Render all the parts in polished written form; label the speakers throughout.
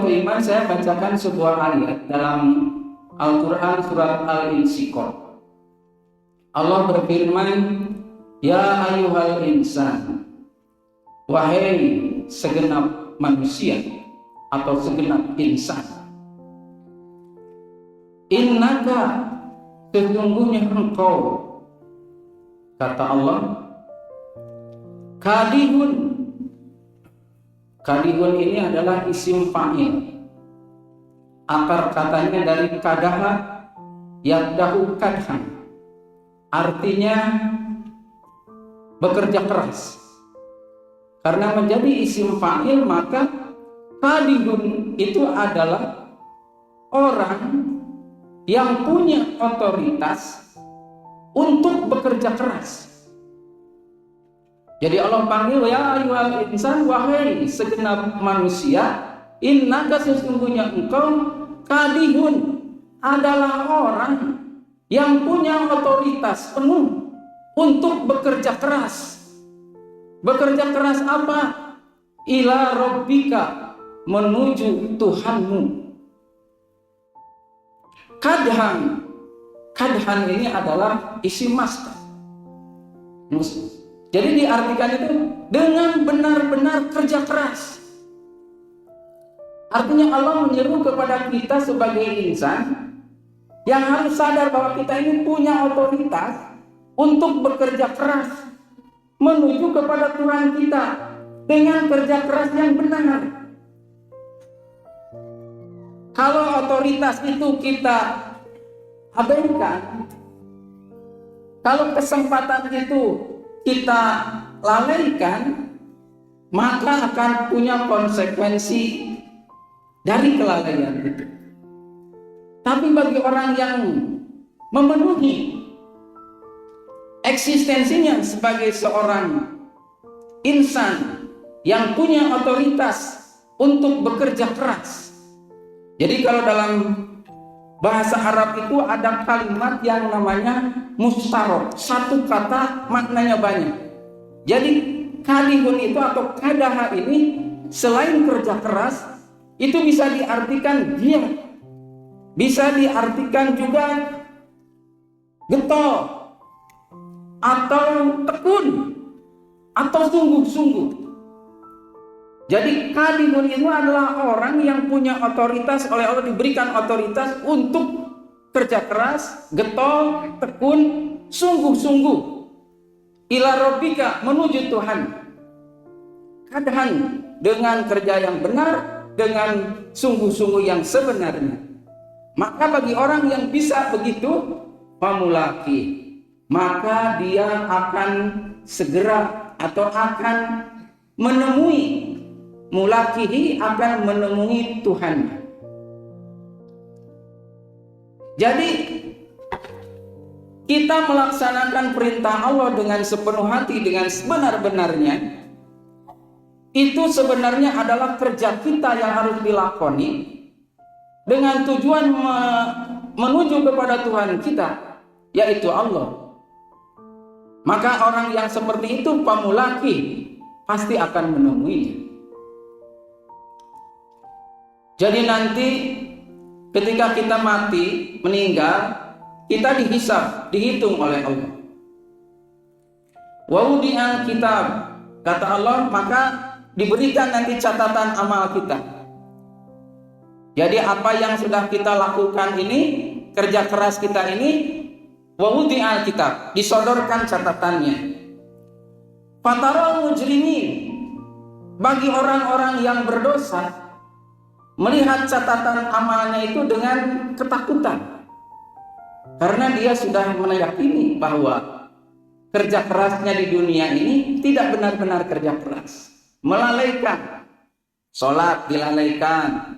Speaker 1: beriman, saya bacakan sebuah ayat dalam Al-Quran surat Al-Insyikor. Allah berfirman, ya ayyuhal insan, wahai segenap manusia atau segenap insan, innaka, sesungguhnya engkau, kata Allah, kadihun. Kadihun ini adalah isim fa'il. Akar katanya dari kadaha yadahu kadhan. Artinya bekerja keras. Karena menjadi isim fa'il, maka kadihun itu adalah orang yang punya otoritas untuk bekerja keras. Jadi Allah panggil, ya ayyuhal insan, wahai segenap manusia, innaka, sesungguhnya engkau, kadihun, adalah orang yang punya otoritas penuh untuk bekerja keras. Bekerja keras apa? Ila rabbika, menuju Tuhanmu. Kadhan ini adalah isim masdar. Jadi diartikan itu dengan benar-benar kerja keras. Artinya Allah menyeru kepada kita sebagai insan yang harus sadar bahwa kita ini punya otoritas untuk bekerja keras menuju kepada Tuhan kita dengan kerja keras yang benar. Kalau otoritas itu kita abaikan, kalau kesempatan itu kita lalaikan, maka akan punya konsekuensi dari kelalaian itu. Tapi bagi orang yang memenuhi eksistensinya sebagai seorang insan yang punya otoritas untuk bekerja keras. Jadi kalau dalam bahasa Arab itu ada kalimat yang namanya mustarok. Satu kata maknanya banyak. Jadi kadihun itu atau kadaha ini selain kerja keras, itu bisa diartikan giat, bisa diartikan juga getol, atau tekun, atau sungguh-sungguh. Jadi kadihun itu adalah orang yang punya otoritas, oleh Allah diberikan otoritas untuk kerja keras, getol, tekun, sungguh-sungguh. Ila rabbika, menuju Tuhan. Kadhan, dengan kerja yang benar, dengan sungguh-sungguh yang sebenarnya. Maka bagi orang yang bisa begitu, famulaki, maka dia akan segera atau akan menemui, mulakihi, akan menemui Tuhan. Jadi kita melaksanakan perintah Allah dengan sepenuh hati, dengan sebenar-benarnya, itu sebenarnya adalah kerja kita yang harus dilakoni dengan tujuan menuju kepada Tuhan kita, yaitu Allah. Maka orang yang seperti itu pamulaki pasti akan menemuinya. Jadi nanti ketika kita mati, meninggal, kita dihisab, dihitung oleh Allah. Wa wudi'al kitab, kata Allah, maka diberikan nanti catatan amal kita. Jadi apa yang sudah kita lakukan ini, kerja keras kita ini, wa wudi'al kitab, disodorkan catatannya. Fataral mujrimin, bagi orang-orang yang berdosa, melihat catatan amalnya itu dengan ketakutan. Karena dia sudah meyakini bahwa kerja kerasnya di dunia ini tidak benar-benar kerja keras. Melalaikan. Sholat dilalaikan.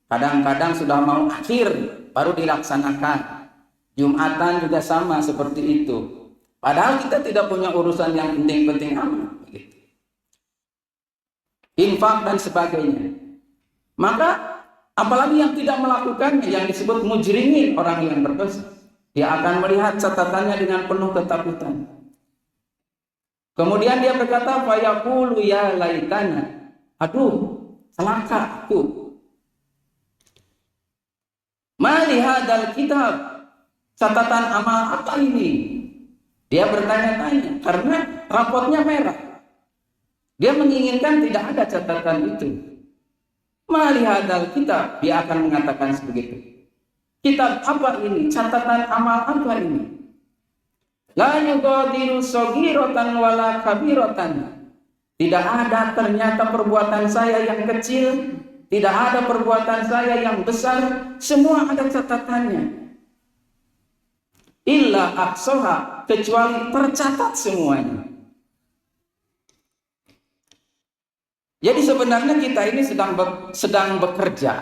Speaker 1: Kadang-kadang sudah mau akhir baru dilaksanakan. Jumatan juga sama seperti itu. Padahal kita tidak punya urusan yang penting-penting amat. Infak dan sebagainya. Maka apalagi yang tidak melakukannya, yang disebut mujrimin, orang yang berdosa, dia akan melihat catatannya dengan penuh ketakutan. Kemudian dia berkata, fayaqulu ya laitana, aduh, celaka aku. Mali hadal kitab, catatan amal apa ini? Dia bertanya-tanya karena rapotnya merah. Dia menginginkan tidak ada catatan itu. Mali hadal kitab, dia akan mengatakan sebegitu. Kitab apa ini? Catatan amal apa ini? La yughadiru shaghiratan wala kabiratan. Tidak ada ternyata perbuatan saya yang kecil, tidak ada perbuatan saya yang besar, semua ada catatannya. Illa ahsaha, kecuali tercatat semuanya. Jadi sebenarnya kita ini sedang bekerja,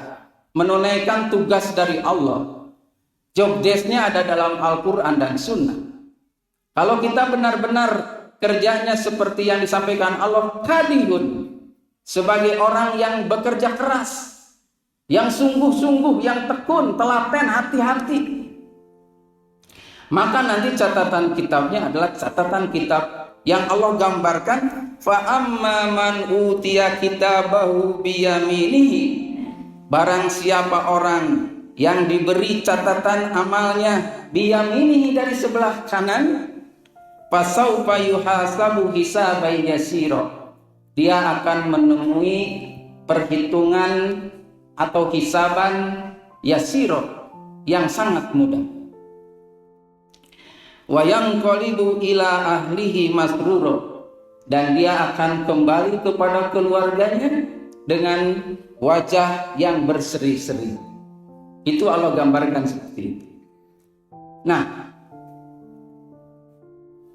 Speaker 1: menunaikan tugas dari Allah. Job desk-nya ada dalam Al-Quran dan Sunnah. Kalau kita benar-benar kerjanya seperti yang disampaikan Allah, kadihun, sebagai orang yang bekerja keras, yang sungguh-sungguh, yang tekun, telaten, hati-hati, maka nanti catatan kitabnya adalah catatan kitab yang Allah gambarkan, fa amma man utiya kitabahu biyaminihi, barang siapa orang yang diberi catatan amalnya biyaminihi, dari sebelah kanan, fasaufa yuhasabu hisaban yasira, dia akan menemui perhitungan atau hisaban yasira, yang sangat mudah. Wa yanqalibu ila ahlihi masrura, dan dia akan kembali kepada keluarganya dengan wajah yang berseri-seri. Itu Allah gambarkan seperti itu. Nah,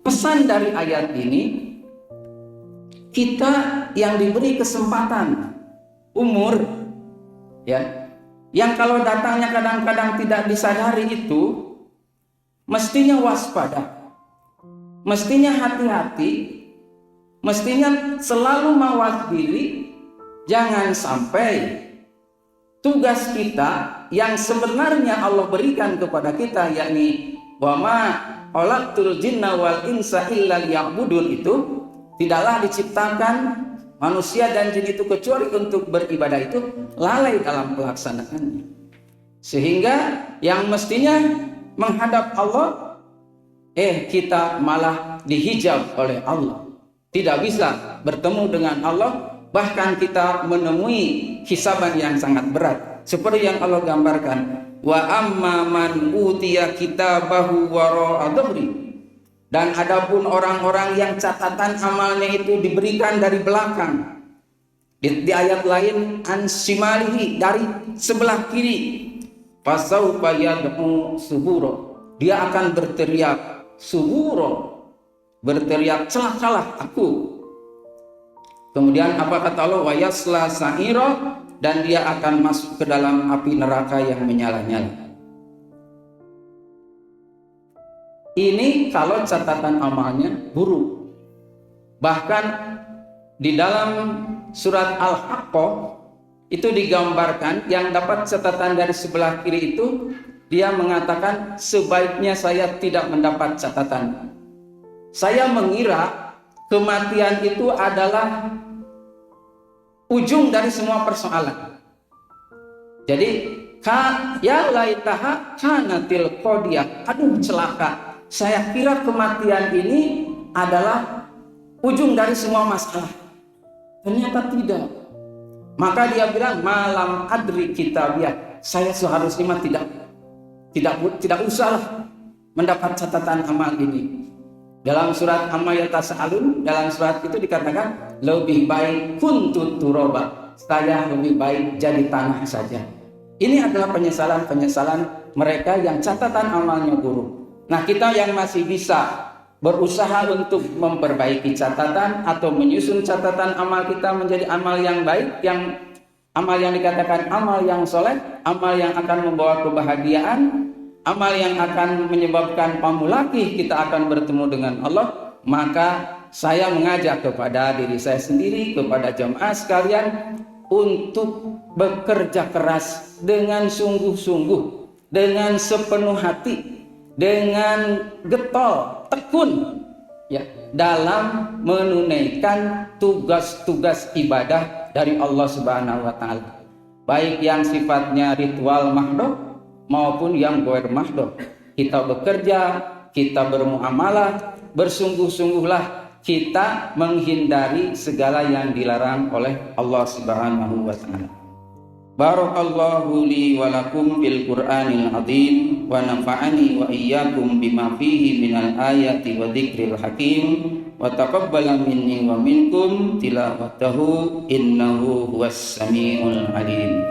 Speaker 1: pesan dari ayat ini, kita yang diberi kesempatan umur, ya, yang kalau datangnya kadang-kadang tidak disadari itu, mestinya waspada, mestinya hati-hati, mestinya selalu mawas diri, jangan sampai tugas kita yang sebenarnya Allah berikan kepada kita, yakni wa ma khalaqtul jinna wal insa illa liya'budun, itu tidaklah diciptakan manusia dan jin itu kecuali untuk beribadah, itu lalai dalam pelaksanaannya, sehingga yang mestinya menghadap Allah, kita malah dihijab oleh Allah, tidak bisa bertemu dengan Allah, bahkan kita menemui hisaban yang sangat berat, seperti yang Allah gambarkan, wa amma man utiya kitabahu wara'a dhahri, dan adapun orang-orang yang catatan amalnya itu diberikan dari belakang, di ayat lain an shimalihi, dari sebelah kiri, fasaufa yad'u suburo, dia akan berteriak suburo, berteriak celakalah aku. Kemudian apa kata Allah? Wa yasla sa'ira, dan dia akan masuk ke dalam api neraka yang menyala-nyala. Ini kalau catatan amalnya buruk. Bahkan di dalam surat Al-Haqqah itu digambarkan yang dapat catatan dari sebelah kiri itu, dia mengatakan, sebaiknya saya tidak mendapat catatan. Saya mengira kematian itu adalah ujung dari semua persoalan. Jadi ya laitaha kanatil qadiyah, aduh celaka, saya kira kematian ini adalah ujung dari semua masalah. Ternyata tidak. Maka dia bilang, malam adri kitabiah, saya seharusnya tidak usahlah mendapat catatan amal ini. Dalam surat Amma Yatasa'alun, dalam surat itu dikatakan, lebih baik kuntu turoba, saya lebih baik jadi tanah saja. Ini adalah penyesalan mereka yang catatan amalnya buruk. Nah, kita yang masih bisa berusaha untuk memperbaiki catatan atau menyusun catatan amal kita menjadi amal yang baik, yang amal yang dikatakan amal yang soleh, amal yang akan membawa kebahagiaan, amal yang akan menyebabkan pamulaki kita akan bertemu dengan Allah. Maka saya mengajak kepada diri saya sendiri, kepada jemaah sekalian, untuk bekerja keras dengan sungguh-sungguh, dengan sepenuh hati, dengan getol, tekun, ya, dalam menunaikan tugas-tugas ibadah dari Allah Subhanahu wa taala. Baik yang sifatnya ritual mahdoh maupun yang ghair mahdhur. Kita bekerja, kita bermuamalah, bersungguh-sungguhlah kita menghindari segala yang dilarang oleh Allah Subhanahu wa taala. Barakallahu li wa lakum bil Qur'anil azim wa nafa'ani wa iyyakum bima fihi minal ayati wa dzikril hakim wa taqabbala minni wa minkum tilawatahu innahu huwas samiul alim.